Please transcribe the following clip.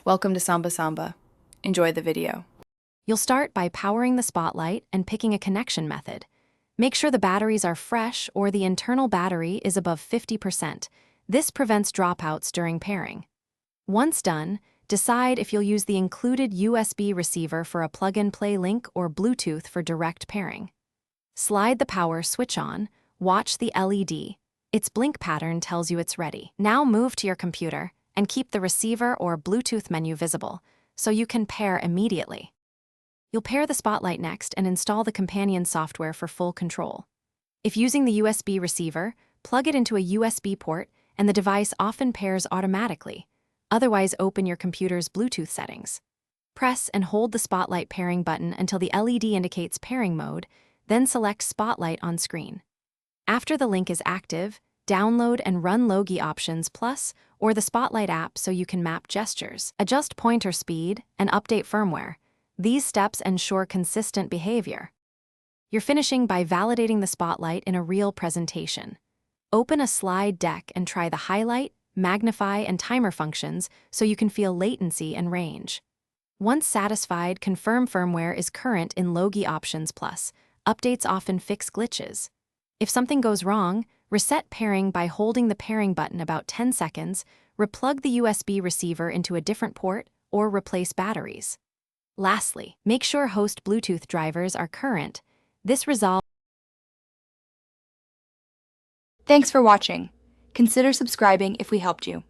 Welcome to Samba Samba. Enjoy the video. You'll start by powering the Spotlight and picking a connection method. Make sure the batteries are fresh or the internal battery is above 50%. This prevents dropouts during pairing. Once done, decide if you'll use the included USB receiver for a plug-and-play link or Bluetooth for direct pairing. Slide the power switch on, watch the LED. Its blink pattern tells you it's ready. Now move to your computer and keep the receiver or Bluetooth menu visible so you can pair immediately. You'll pair the Spotlight next and install the companion software for full control. If using the USB receiver, plug it into a USB port and the device often pairs automatically. Otherwise, open your computer's Bluetooth settings. Press and hold the Spotlight pairing button until the LED indicates pairing mode, then select Spotlight on screen. After the link is active, download and run Logi Options Plus or the Spotlight app so you can map gestures, adjust pointer speed, and update firmware. These steps ensure consistent behavior. You're finishing by validating the Spotlight in a real presentation. Open a slide deck and try the highlight, magnify, and timer functions so you can feel latency and range. Once satisfied, confirm firmware is current in Logi Options Plus. Updates often fix glitches. If something goes wrong, reset pairing by holding the pairing button about 10 seconds, replug the USB receiver into a different port, or replace batteries. Lastly, make sure host Bluetooth drivers are current. This resolves. Thanks for watching. Consider subscribing if we helped you.